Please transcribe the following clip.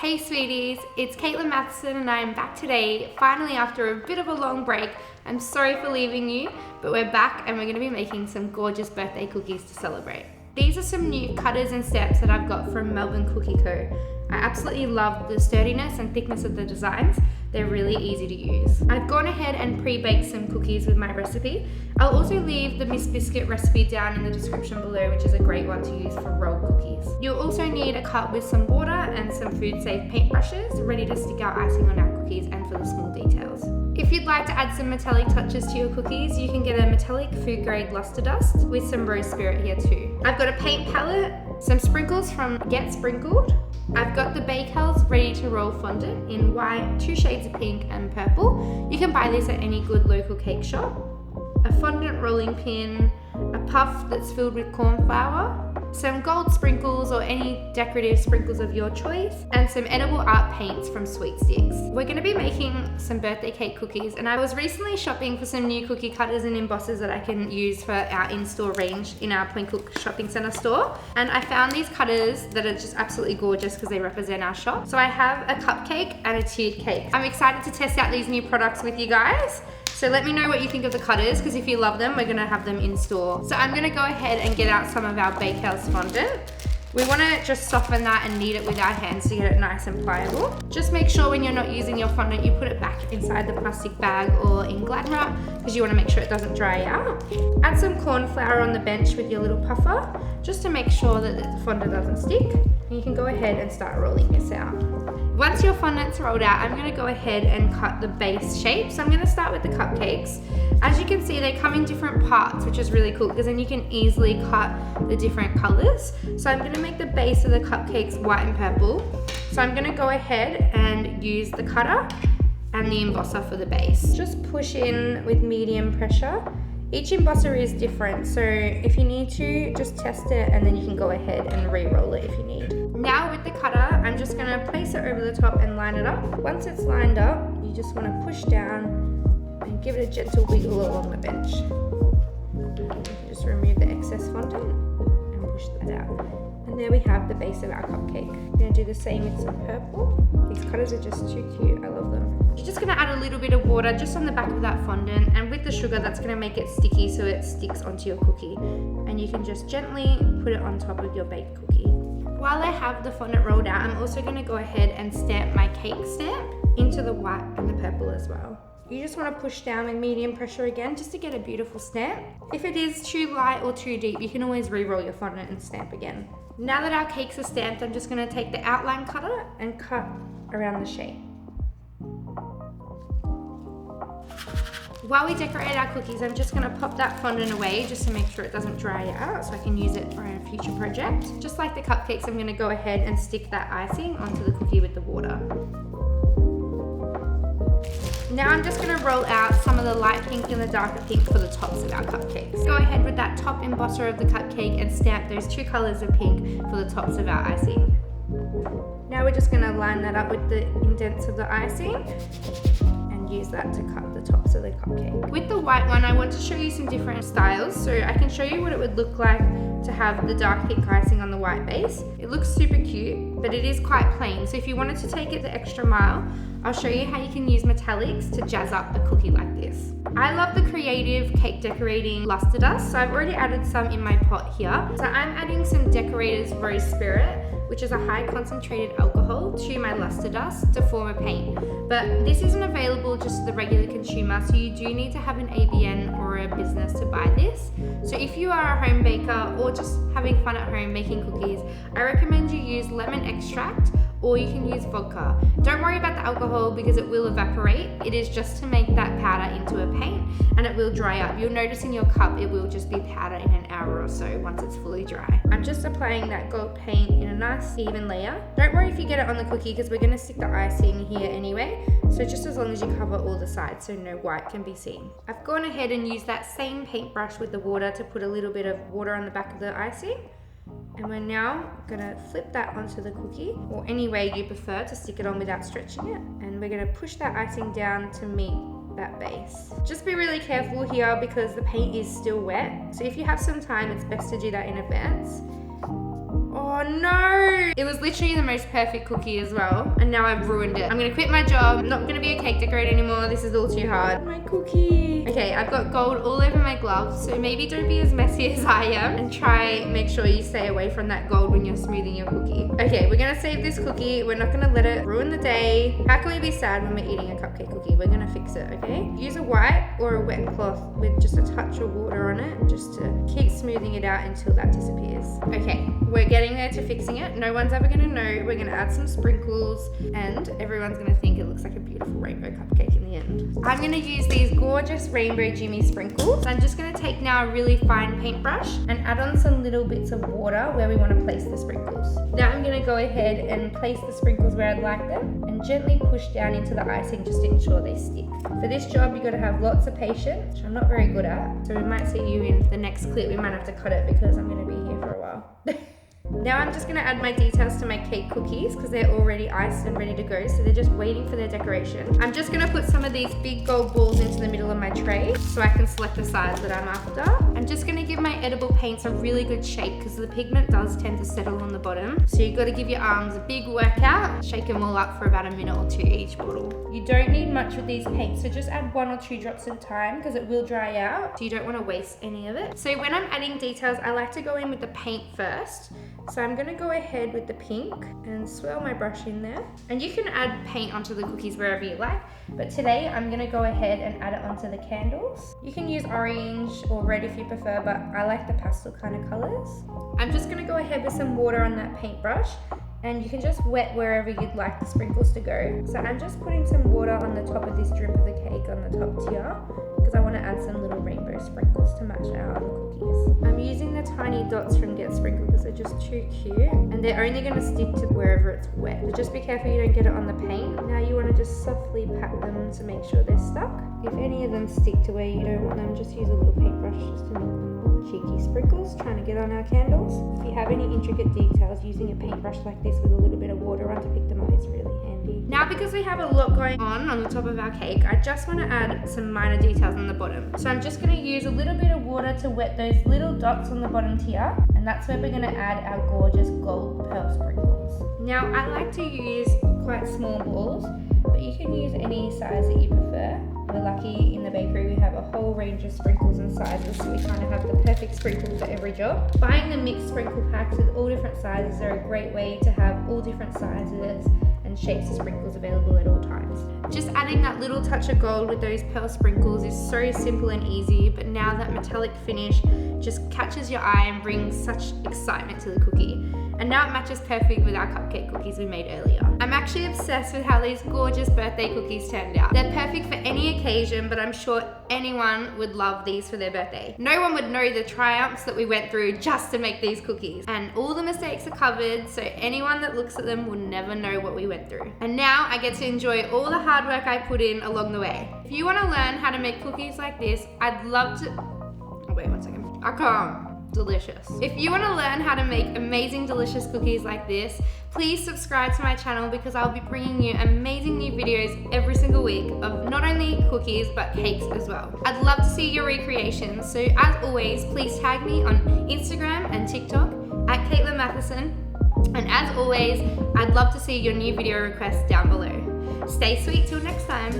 Hey sweeties, it's Caitlin Matheson and I am back today, finally after a bit of a long break. I'm sorry for leaving you, but we're back and we're going to be making some gorgeous birthday cookies to celebrate. These are some new cutters and stamps that I've got from Melbourne Cookie Co. I absolutely love the sturdiness and thickness of the designs. They're really easy to use. I've gone ahead and pre-baked some cookies with my recipe. I'll also leave the Miss Biscuit recipe down in the description below, which is a great one to use for rolled cookies. You'll also need a cup with some water and some food-safe paintbrushes ready to stick our icing on our cookies and for the small details. If you'd like to add some metallic touches to your cookies, you can get a metallic food-grade luster dust with some rose spirit here too. I've got a paint palette, some sprinkles from Get Sprinkled. I've got the Bakers ready to roll fondant in white, 2 shades of pink and purple. You can buy this at any good local cake shop. A fondant rolling pin, a puff that's filled with corn flour, some gold sprinkles or any decorative sprinkles of your choice, and some edible art paints from Sweet Sticks. We're going to be making some birthday cake cookies, and I was recently shopping for some new cookie cutters and embossers that I can use for our in-store range in our Point Cook Shopping Centre store, and I found these cutters that are just absolutely gorgeous because they represent our shop. So I have a cupcake and a tiered cake. I'm excited to test out these new products with you guys. So let me know what you think of the cutters, because if you love them, we're gonna have them in store. So I'm gonna go ahead and get out some of our Bakehouse fondant. We wanna just soften that and knead it with our hands to get it nice and pliable. Just make sure when you're not using your fondant, you put it back inside the plastic bag or in Glad wrap, because you wanna make sure it doesn't dry out. Add some corn flour on the bench with your little puffer, just to make sure that the fondant doesn't stick. And you can go ahead and start rolling this out. Once your fondant's rolled out, I'm gonna go ahead and cut the base shape. So I'm gonna start with the cupcakes. As you can see, they come in different parts, which is really cool because then you can easily cut the different colors. So I'm gonna make the base of the cupcakes white and purple. So I'm gonna go ahead and use the cutter and the embosser for the base. Just push in with medium pressure. Each embosser is different, so if you need to, just test it and then you can go ahead and re-roll it if you need. Now with the cutter, I'm just gonna place it over the top and line it up. Once it's lined up, you just wanna push down and give it a gentle wiggle along the bench. Just remove the excess fondant and push that out. And there we have the base of our cupcake. I'm gonna do the same with some purple. These cutters are just too cute, I love them. You're just gonna add a little bit of water just on the back of that fondant, and with the sugar that's gonna make it sticky so it sticks onto your cookie. And you can just gently put it on top of your baked cookie. While I have the fondant rolled out, I'm also gonna go ahead and stamp my cake stamp into the white and the purple as well. You just wanna push down with medium pressure again just to get a beautiful stamp. If it is too light or too deep, you can always re-roll your fondant and stamp again. Now that our cakes are stamped, I'm just gonna take the outline cutter and cut around the shape. While we decorate our cookies, I'm just gonna pop that fondant away just to make sure it doesn't dry out so I can use it for a future project. Just like the cupcakes, I'm gonna go ahead and stick that icing onto the cookie with the water. Now I'm just gonna roll out some of the light pink and the darker pink for the tops of our cupcakes. Go ahead with that top embosser of the cupcake and stamp those 2 colors of pink for the tops of our icing. Now we're just gonna line that up with the indents of the icing and use that to cut the tops of the cupcake. With the white one, I want to show you some different styles, so I can show you what it would look like to have the dark pink icing on the white base. It looks super cute, but it is quite plain, so if you wanted to take it the extra mile, I'll show you how you can use metallics to jazz up a cookie like this. I love the creative cake decorating luster dust, so I've already added some in my pot here. So I'm adding some Decorator's Rose Spirit, which is a high concentrated alcohol, to my luster dust to form a paint. But this isn't available just to the regular consumer, so you do need to have an ABN or a business to buy this. So if you are a home baker or just having fun at home making cookies, I recommend you use lemon extract, or you can use vodka. Don't worry about the alcohol because it will evaporate. It is just to make that powder into a paint, and it will dry up. You'll notice in your cup it will just be powder in an hour or so once it's fully dry. I'm just applying that gold paint in a nice even layer. Don't worry if you get it on the cookie because we're gonna stick the icing here anyway. So just as long as you cover all the sides so no white can be seen. I've gone ahead and used that same paintbrush with the water to put a little bit of water on the back of the icing. And we're now gonna flip that onto the cookie, or any way you prefer to stick it on without stretching it. And we're gonna push that icing down to meet that base. Just be really careful here because the paint is still wet. So if you have some time, it's best to do that in advance. Oh, Oh no! It was literally the most perfect cookie as well, and now I've ruined it. I'm gonna quit my job. I'm not gonna be a cake decorator anymore. This is all too hard. My cookie. Okay, I've got gold all over my gloves, so maybe don't be as messy as I am, and make sure you stay away from that gold when you're smoothing your cookie. Okay, we're gonna save this cookie. We're not gonna let it ruin the day. How can we be sad when we're eating a cupcake cookie? We're gonna fix it, okay? Use a white or a wet cloth with just a touch of water on it, just to keep smoothing it out until that disappears. Okay, we're getting there to fixing it. No one's ever gonna know. We're gonna add some sprinkles, and everyone's gonna think it looks like a beautiful rainbow cupcake in the end. I'm gonna use these gorgeous rainbow Jimmy sprinkles. I'm just gonna take now a really fine paintbrush and add on some little bits of water where we want to place the sprinkles. Now I'm gonna go ahead and place the sprinkles where I'd like them and gently push down into the icing just to ensure they stick. For this job, you gotta have lots of patience, which I'm not very good at. So we might see you in the next clip. We might have to cut it because I'm gonna be here for a while. Now I'm just gonna add my details to my cake cookies because they're already iced and ready to go, so they're just waiting for their decoration. I'm just gonna put some of these big gold balls into the middle of my tray so I can select the size that I'm after. I'm just gonna give my edible paints a really good shake because the pigment does tend to settle on the bottom. So you've gotta give your arms a big workout. Shake them all up for about a minute or two each bottle. You don't need much with these paints, so just add 1 or 2 drops at a time because it will dry out, so you don't wanna waste any of it. So when I'm adding details, I like to go in with the paint first. So I'm gonna go ahead with the pink and swirl my brush in there. And you can add paint onto the cookies wherever you like, but today I'm gonna go ahead and add it onto the candles. You can use orange or red if you prefer, but I like the pastel kind of colors. I'm just gonna go ahead with some water on that paintbrush, and you can just wet wherever you'd like the sprinkles to go. So I'm just putting some water on the top of this drip of the cake on the top tier because I want to add some little rainbow sprinkles to match our other cookies. I'm using the tiny dots from Get Sprinkled because they're just too cute, and they're only going to stick to wherever it's wet. But just be careful you don't get it on the paint. Now you want to just softly pat them to make sure they're stuck. If any of them stick to where you don't want them, just use a little paintbrush just to make them cheeky sprinkles, trying to get on our candles. If you have any intricate details, using a paintbrush like this with a little bit of water on to pick them up is really handy. Now because we have a lot going on the top of our cake, I just want to add some minor details on the bottom. So I'm just going to use a little bit of water to wet those little dots on the bottom tier, and that's where we're going to add our gorgeous gold pearl sprinkles. Now I like to use quite small balls, but you can use any size that you prefer. We're lucky in the bakery we have a whole range of sprinkles and sizes, so we kind of have the perfect sprinkle for every job. Buying the mixed sprinkle packs with all different sizes are a great way to have all different sizes and shapes of sprinkles available at all times. Just adding that little touch of gold with those pearl sprinkles is so simple and easy, but now that metallic finish just catches your eye and brings such excitement to the cookie. And now it matches perfect with our cupcake cookies we made earlier. I'm actually obsessed with how these gorgeous birthday cookies turned out. They're perfect for any occasion, but I'm sure anyone would love these for their birthday. No one would know the triumphs that we went through just to make these cookies. And all the mistakes are covered, so anyone that looks at them will never know what we went through. And now I get to enjoy all the hard work I put in along the way. If you want to learn how to make cookies like this, I'd love to... Oh, wait 1 second. I can't. Delicious. If you want to learn how to make amazing delicious cookies like this, please subscribe to my channel because I'll be bringing you amazing new videos every single week of not only cookies but cakes as well. I'd love to see your recreations, so as always please tag me on Instagram and TikTok at Caitlin Matheson, and as always I'd love to see your new video requests down below. Stay sweet till next time.